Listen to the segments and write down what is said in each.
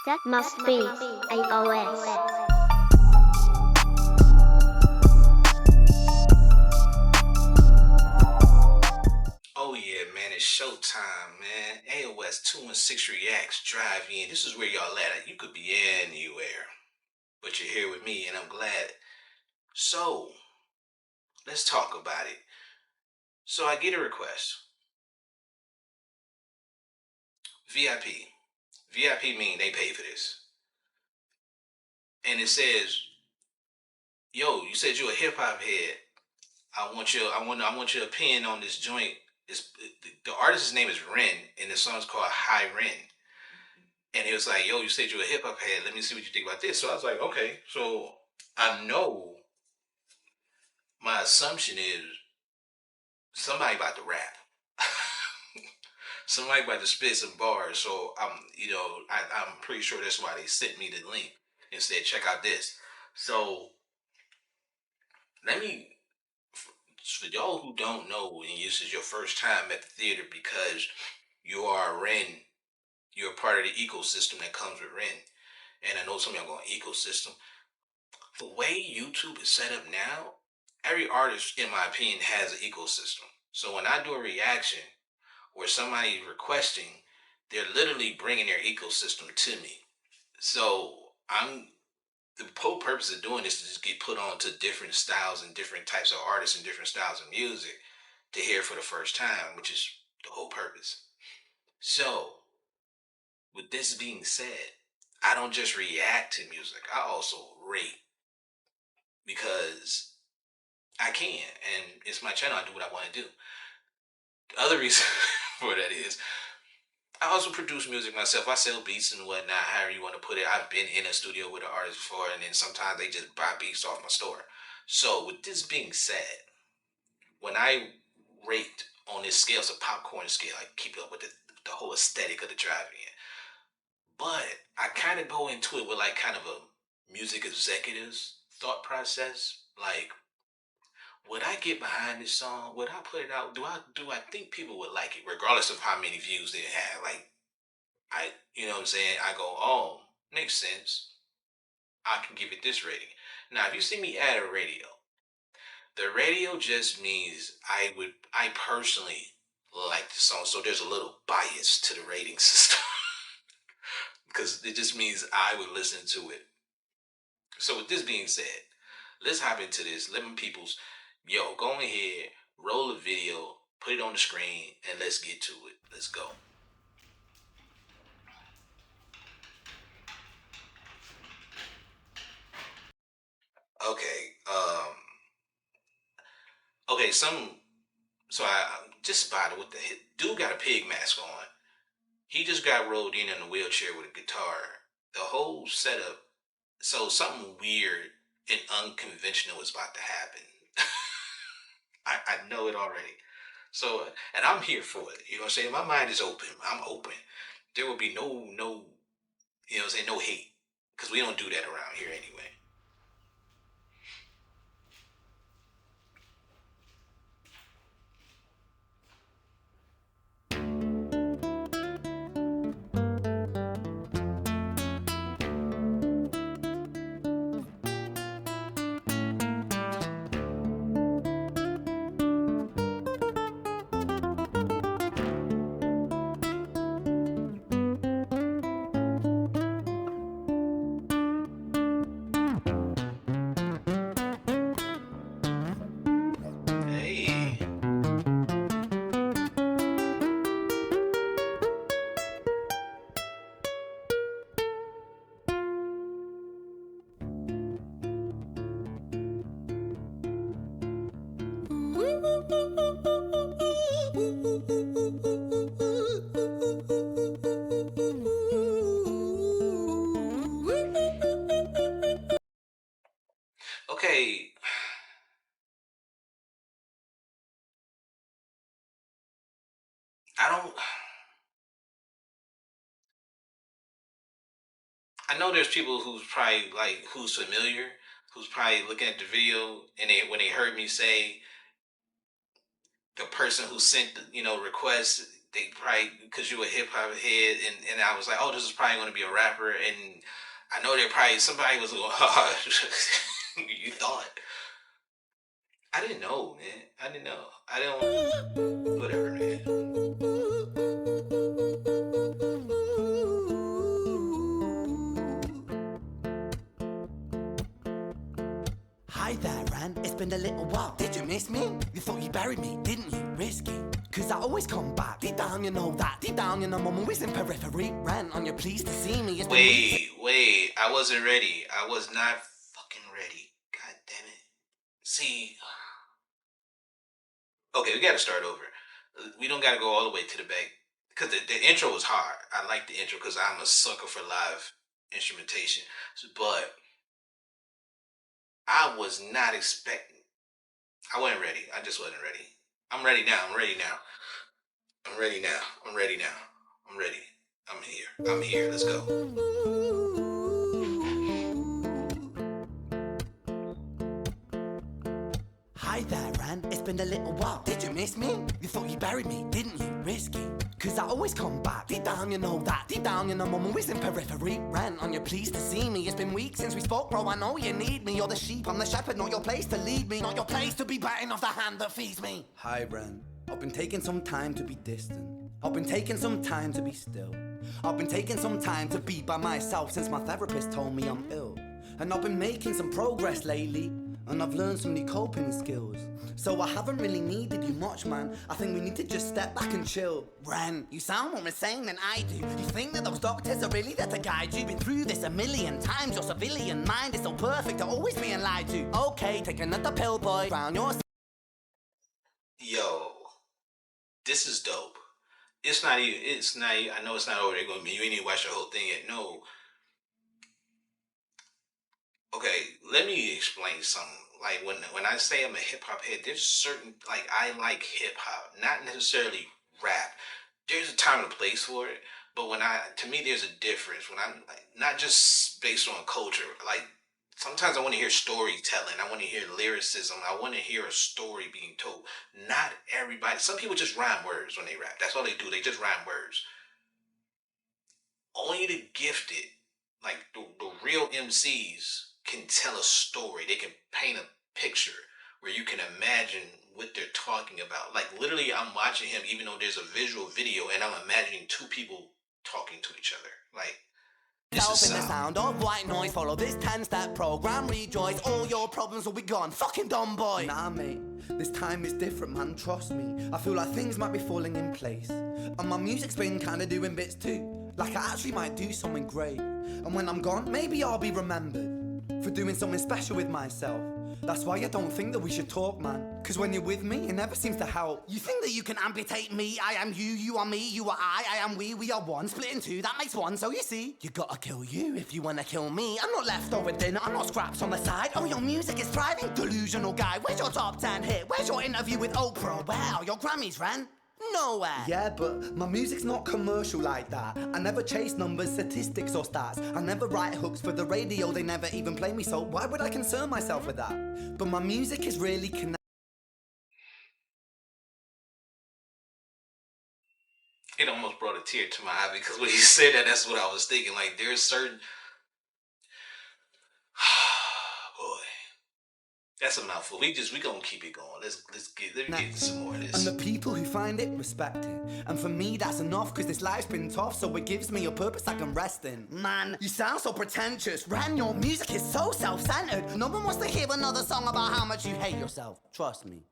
That must be AOS. Oh yeah, man, it's showtime, man. AOS216 Reacts Drive-in. This is where y'all at. You could be anywhere, but you're here with me, and I'm glad. So, let's talk about it. So I get a request. VIP. VIP mean they pay for this. And it says, yo, you said you're a hip hop head. I want your opinion on this joint. The artist's name is Ren, and the song's called High Ren. And he was like, yo, you said you're a hip hop head. Let me see what you think about this. So I was like, okay. So I know my assumption is somebody about to rap. Somebody about to spit some bars. So I'm pretty sure that's why they sent me the link and said, check out this. So let me, for y'all who don't know, and this is your first time at the theater because you are a Ren, you're part of the ecosystem that comes with Ren. And I know some of y'all going ecosystem. The way YouTube is set up now, every artist, in my opinion, has an ecosystem. So when I do a reaction or somebody requesting, they're literally bringing their ecosystem to me. So the whole purpose of doing this is just get put on to different styles and different types of artists and different styles of music to hear for the first time, which is the whole purpose. So with this being said, I don't just react to music, I also rate because I can, and it's my channel. I do what I want to do. The other reason for that is I also produce music myself. I sell beats and whatnot, however you want to put it. I've been in a studio with an artist before, and then sometimes they just buy beats off my store. So, with this being said, when I rate on this scale, it's a popcorn scale. I keep up with the whole aesthetic of the drive-in. But I kind of go into it with like kind of a music executive's thought process. Like, would I get behind this song? Would I put it out? Do I think people would like it, regardless of how many views they have? Like you know what I'm saying? I go, oh, makes sense. I can give it this rating. Now, if you see me add a radio, the radio just means I personally like the song, so there's a little bias to the rating system because it just means I would listen to it. So with this being said, let's hop into this. Let me peoples, yo, go ahead, roll a video, put it on the screen, and let's get to it. Let's go. Okay. Okay. So I just spotted what the hit. Dude got a pig mask on. He just got rolled in a wheelchair with a guitar. The whole setup. So something weird and unconventional is about to happen. I know it already. So, and I'm here for it. You know what I'm saying? My mind is open. I'm open. There will be no, you know what I'm saying, no hate. Because we don't do that around here anyway. Hey. Okay. I don't. I know there's people who's probably like who's familiar, who's probably looking at the video, and when they heard me say the person who sent the request, they probably, because you a hip hop head, and I was like, oh, this is probably going to be a rapper, and I know there probably somebody was going, oh, you thought. I didn't know, man. I didn't know. I don't, whatever, man. Hi there, Ran. It's been a little while. Did you miss me? You thought you buried me, didn't you? Risky. Cause I always come back. Deep down, you know that. Deep down, you know I'm always in periphery. Ran, on your pleased to see me. Wait. I wasn't ready. I was not fucking ready. God damn it. See. Okay, we gotta start over. We don't gotta go all the way to the back. Because the intro was hard. I like the intro because I'm a sucker for live instrumentation. But I was not expecting. I wasn't ready. I just wasn't ready. I'm ready now. I'm ready now. I'm ready now. I'm ready now. I'm ready. I'm here. I'm here. Let's go. Hi there, Ran. It's been a little while. Did you miss me? You thought you buried me, didn't you? Risky. Cause I always come back. Deep down, you know that. Deep down, you know I'm always in periphery. Ran, on your pleased to see me. It's been weeks since we spoke, bro. I know you need me. You're the sheep, I'm the shepherd. Not your place to lead me. Not your place to be biting off the hand that feeds me. Hi, Ran. I've been taking some time to be distant. I've been taking some time to be still. I've been taking some time to be by myself since my therapist told me I'm ill. And I've been making some progress lately. And I've learned some new coping skills. So I haven't really needed you much, man. I think we need to just step back and chill. Ren, you sound more insane than I do. You think that those doctors are really there to guide you? Been through this a million times. Your civilian mind is so perfect to always being lied to. Okay, take another pill, boy. Drown your... Yo, this is dope. It's not even, I know it's not over there going to be, you ain't even watched the whole thing yet. No. Okay, let me explain something. Like when I say I'm a hip hop head, there's certain, like, I like hip hop, not necessarily rap. There's a time and a place for it, but to me, there's a difference. When I'm like, not just based on culture, like sometimes I want to hear storytelling. I want to hear lyricism. I want to hear a story being told. Not everybody. Some people just rhyme words when they rap. That's all they do. They just rhyme words. Only the gifted, like the real MCs, can tell a story. They can paint a picture where you can imagine what they're talking about. Like literally, I'm watching him, even though there's a visual video, and I'm imagining two people talking to each other. Like, this is in the sound of white noise. Follow this 10-step program. Rejoice, all your problems will be gone. Fucking dumb boy. Nah, mate, this time is different, man. Trust me. I feel like things might be falling in place, and my music's been kinda doing bits too. Like I actually might do something great, and when I'm gone, maybe I'll be remembered for doing something special with myself. That's why I don't think that we should talk, man. Cause when you're with me, it never seems to help. You think that you can amputate me? I am you, you are me, you are I am we are one. Split in two, that makes one. So you see, you gotta kill you if you wanna kill me. I'm not leftover dinner, I'm not scraps on the side. Oh, your music is thriving, delusional guy. Where's your top 10 hit? Where's your interview with Oprah? Where are your Grammys, Ren? Nowhere. Yeah, but my music's not commercial like that. I never chase numbers, statistics or stats. I never write hooks for the radio, they never even play me, so why would I concern myself with that? But my music is really connected. It almost brought a tear to my eye because when he said that, that's what I was thinking. Like, there's certain... Boy. That's a mouthful. We gonna keep it going. Let me get some more of this. And the people who find it respect it. And for me, that's enough, cause this life's been tough, so it gives me a purpose I can rest in. Man, you sound so pretentious. Ran, your music is so self-centered. No one wants to hear another song about how much you hate yourself. Trust me.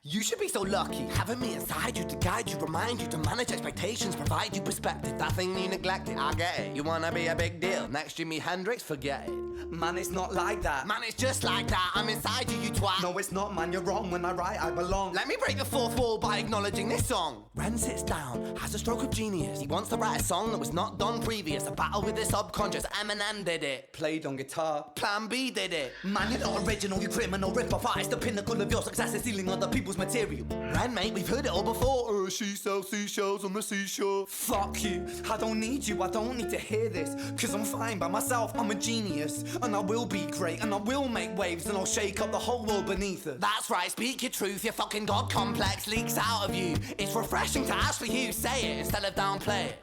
You should be so lucky, having me inside you to guide you, remind you to manage expectations, provide you perspective. That thing you neglected, I get it. You wanna be a big deal, next Jimi Hendrix, forget it. Man, it's not like that. Man, it's just like that. I'm inside you, you twat. No, it's not, man, you're wrong. When I write, I belong. Let me break the fourth wall by acknowledging this song. Ren sits down, has a stroke of genius. He wants to write a song that was not done previous. A battle with his subconscious, Eminem did it. Played on guitar. Plan B did it. Man, you're not original, you criminal rip-off artist. The pinnacle of your success is stealing other people's people's material. Ren, mate, we've heard it all before. She sells seashells on the seashore. Fuck you, I don't need you, I don't need to hear this. Cause I'm fine by myself, I'm a genius. And I will be great, and I will make waves, and I'll shake up the whole world beneath us. That's right, speak your truth, your fucking god complex leaks out of you. It's refreshing to actually hear you say it instead of downplay it.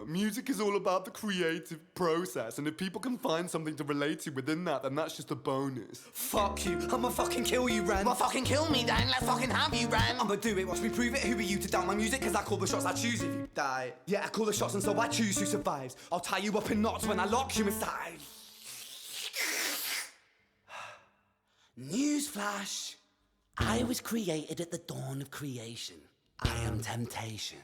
Music is all about the creative process, and if people can find something to relate to within that, then that's just a bonus. Fuck you, I'ma fucking kill you, Ren. Well, fucking kill me then, let's fucking have you, Ren. I'ma do it, watch me prove it. Who are you to doubt my music? Cause I call the shots, I choose if you die. Yeah, I call the shots and so I choose who survives. I'll tie you up in knots when I lock you inside. Newsflash. I was created at the dawn of creation. I am temptation.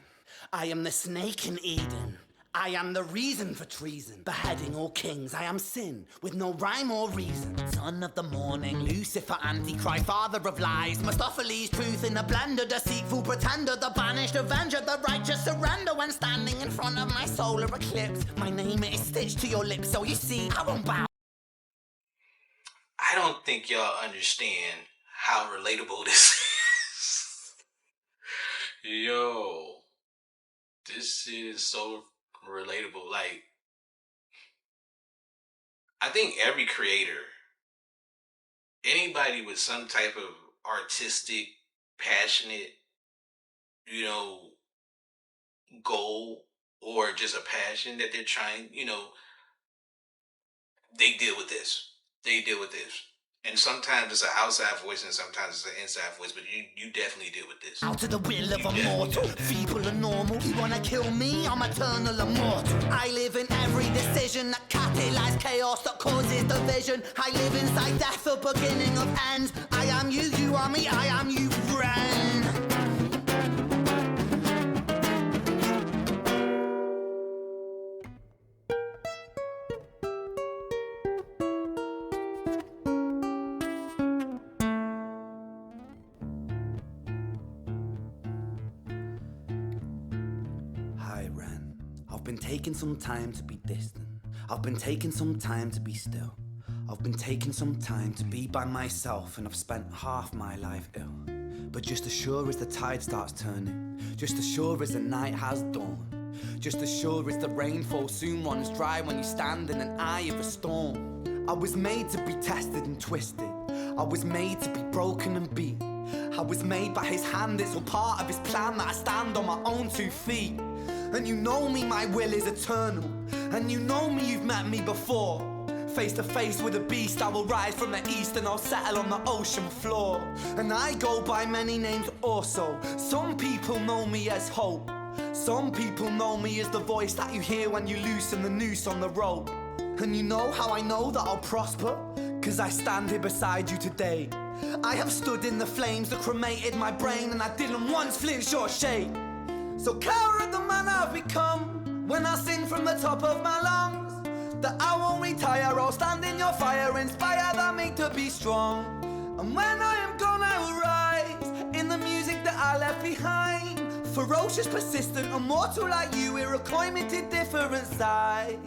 I am the snake in Eden. I am the reason for treason. Beheading all kings, I am sin, with no rhyme or reason. Son of the morning, Lucifer, Antichrist, father of lies. Mephistophelies, truth in a blender, deceitful pretender, the banished avenger, the righteous surrender. When standing in front of my solar eclipse, my name is stitched to your lips, so you see, I won't bow. I don't think y'all understand how relatable this is. Yo, this is so relatable. Like, I think every creator, anybody with some type of artistic, passionate, goal, or just a passion that they're trying, they deal with this. They deal with this. And sometimes it's an outside voice and sometimes it's an inside voice, but you definitely deal with this. Out of the will of a mortal, feeble and normal. You wanna kill me? I'm eternal immortal. I live in every decision that catalyzes chaos, that causes division. I live inside death, the beginning of ends. I am you, you are me, I am you, friend. I've been taking some time to be distant. I've been taking some time to be still. I've been taking some time to be by myself, and I've spent half my life ill. But just as sure as the tide starts turning, just as sure as the night has dawned, just as sure as the rainfall soon runs dry when you stand in an eye of a storm. I was made to be tested and twisted. I was made to be broken and beat. I was made by his hand, it's all part of his plan that I stand on my own 2 feet. And you know me, my will is eternal. And you know me, you've met me before. Face to face with a beast, I will rise from the east and I'll settle on the ocean floor. And I go by many names also. Some people know me as hope. Some people know me as the voice that you hear when you loosen the noose on the rope. And you know how I know that I'll prosper? Cause I stand here beside you today. I have stood in the flames that cremated my brain, and I didn't once flinch or shake. So cower at the man I've become when I sing from the top of my lungs that I won't retire, I'll stand in your fire, inspired by me to be strong. And when I am gone I will rise in the music that I left behind. Ferocious, persistent, immortal like you, we're a climate different side.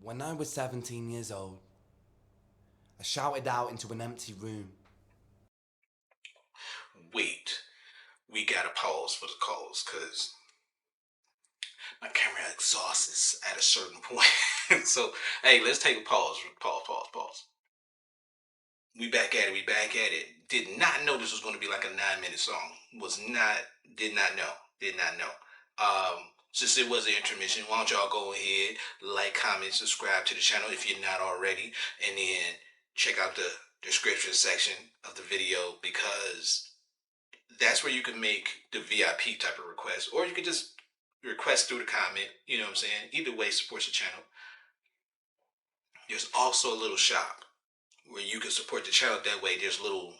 When I was 17 years old, I shouted out into an empty room. Wait, we gotta pause for the calls, cause my camera exhausts at a certain point. So, hey, let's take a pause. Pause. We back at it. Did not know this was going to be like a 9-minute song. Did not know. since it was an intermission, why don't y'all go ahead, like, comment, subscribe to the channel if you're not already, and then check out the description section of the video, because that's where you can make the VIP type of request, or you can just request through the comment. You know what I'm saying? Either way supports the channel. There's also a little shop where you can support the channel that way. There's little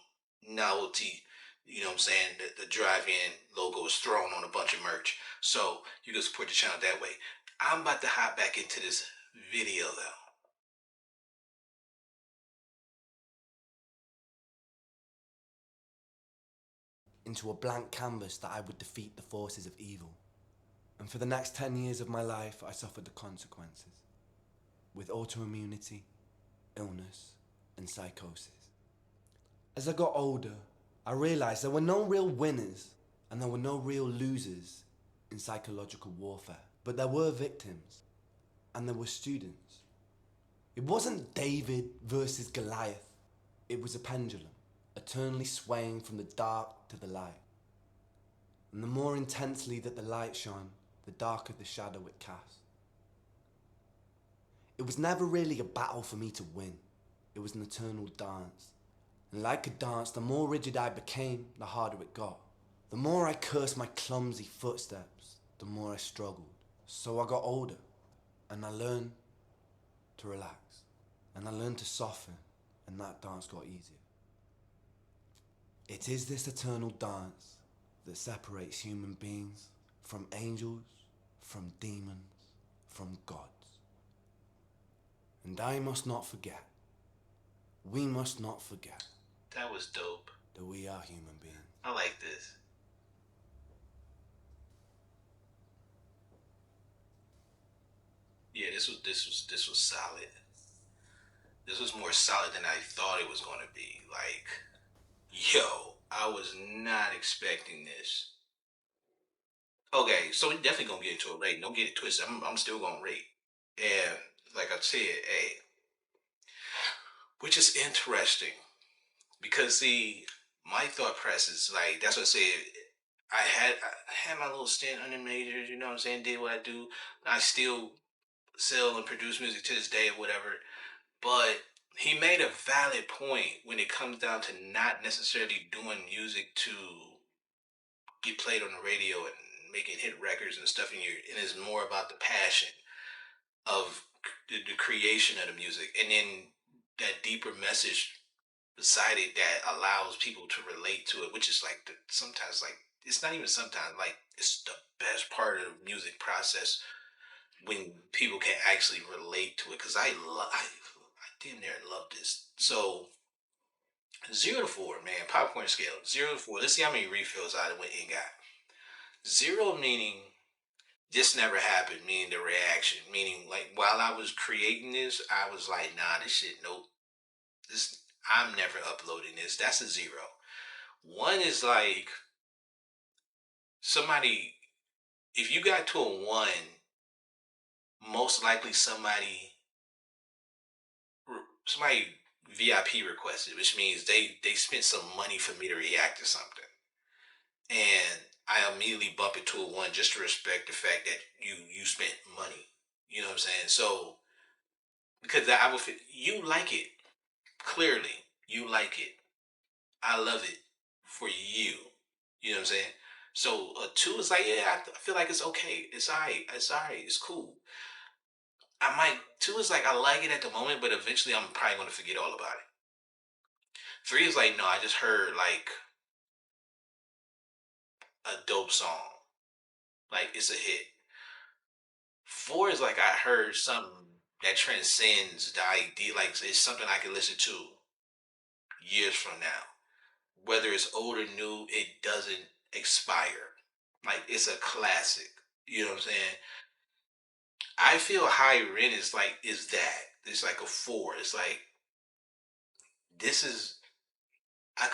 novelty, you know what I'm saying? The drive-in logo is thrown on a bunch of merch. So you can support the channel that way. I'm about to hop back into this video though. Into a blank canvas that I would defeat the forces of evil. And for the next 10 years of my life, I suffered the consequences. With autoimmunity, illness, and psychosis. As I got older, I realized there were no real winners and there were no real losers in psychological warfare. But there were victims and there were students. It wasn't David versus Goliath. It was a pendulum, eternally swaying from the dark to the light. And the more intensely that the light shone, the darker the shadow it cast. It was never really a battle for me to win. It was an eternal dance. And like a dance, the more rigid I became, the harder it got. The more I cursed my clumsy footsteps, the more I struggled. So I got older, and I learned to relax. And I learned to soften, and that dance got easier. It is this eternal dance that separates human beings from angels, from demons, from gods. And I must not forget, we must not forget That was dope. that we are human beings. I like this. Yeah, this was solid. This was more solid than I thought it was gonna be. Like, yo, I was not expecting this. Okay, so we definitely gonna get into a rate. Don't get it twisted. I'm still gonna rate. And like I said, hey, which is interesting because see, my thought process, like that's what I said. I had my little stint under majors, you know what I'm saying? Did what I do. I still sell and produce music to this day or whatever. But he made a valid point when it comes down to not necessarily doing music to get played on the radio and making hit records and stuff, and it's more about the passion of the creation of the music, and then that deeper message beside it that allows people to relate to it, which is like sometimes, like, it's not even sometimes, like, it's the best part of the music process when people can actually relate to it. Because I damn near love this. So 0 to 4, man, popcorn scale 0 to 4. Let's see how many refills I went and got. 0 meaning this never happened, meaning the reaction, meaning like while I was creating this, I was like, nah, this shit, nope. This, I'm never uploading this. That's a 0. 1 is like somebody, if you got to a 1, most likely somebody VIP requested, which means they spent some money for me to react to something. And I immediately bump it to a 1 just to respect the fact that you spent money. You know what I'm saying? So because I would you like it. Clearly, you like it. I love it for you. You know what I'm saying? So a 2 is like, yeah, I feel like it's okay. It's alright. It's alright. It's cool. 2 is like, I like it at the moment, but eventually I'm probably gonna forget all about it. 3 is like, no, I just heard like a dope song. Like it's a hit. 4 is like, I heard something that transcends the idea. Like it's something I can listen to years from now. Whether it's old or new, it doesn't expire. Like it's a classic. You know what I'm saying? I feel High Rent is that. It's like a 4. It's like this is I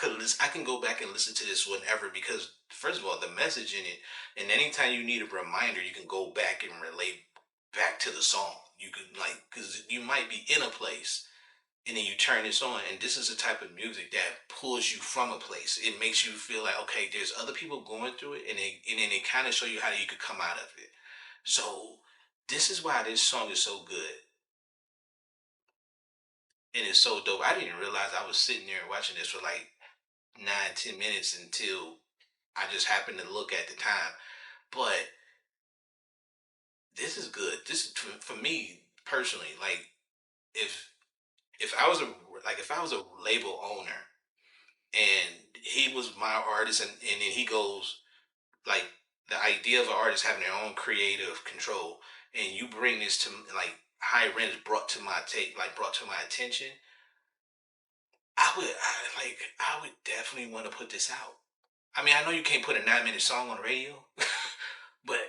can go back and listen to this whenever, because first of all, the message in it, and anytime you need a reminder, you can go back and relate back to the song. You can, like, because you might be in a place and then you turn this on, and this is the type of music that pulls you from a place. It makes you feel like, okay, there's other people going through it, and then it kind of show you how you could come out of it. So this is why this song is so good. And it's so dope. I didn't realize I was sitting there watching this for like 9, 10 minutes until I just happened to look at the time. But this is good. This is for me personally. Like if if I was a if I was a label owner and he was my artist, and then he goes like the idea of an artist having their own creative control, and you bring this to like high rent is brought to my brought to my attention. I would definitely want to put this out. I mean, I know you can't put a 9 minute song on the radio, but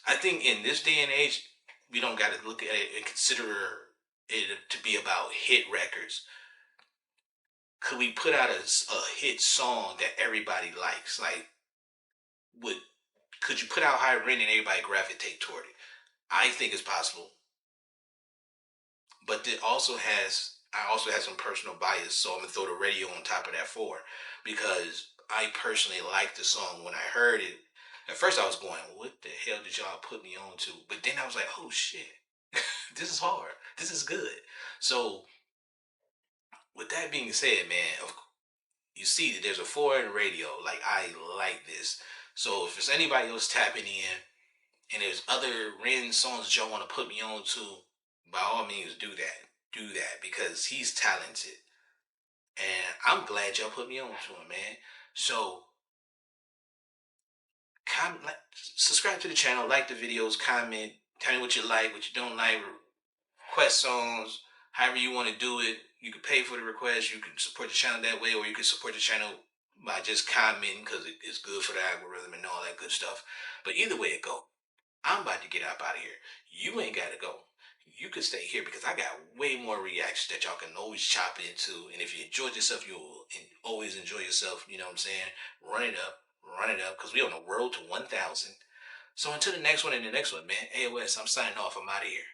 I think in this day and age, we don't got to look at it and consider it to be about hit records. Could we put out a hit song that everybody likes? Like, would could you put out High Rent and everybody gravitate toward it? I think it's possible, but I also have some personal bias, so I'm gonna throw the radio on top of that for because I personally liked the song when I heard it. At first, I was going, "What the hell did y'all put me on to?" But then I was like, "Oh shit, this is hard. This is good." So, with that being said, man, you see that there's a foreign radio. Like I like this. So if there's anybody else tapping in, and there's other Ren songs that y'all want to put me on to, by all means do that. Do that because he's talented. And I'm glad y'all put me on to him, man. So comment, subscribe to the channel, like the videos, comment, tell me what you like, what you don't like, request songs, however you want to do it. You can pay for the request, you can support the channel that way, or you can support the channel by just commenting because it's good for the algorithm and all that good stuff. But either way it go, I'm about to get up out of here. You ain't got to go. You can stay here because I got way more reactions that y'all can always chop into. And if you enjoyed yourself, you'll always enjoy yourself. You know what I'm saying? Run it up, because we on the road to 1,000. So until the next one and the next one, man, AOS, I'm signing off. I'm out of here.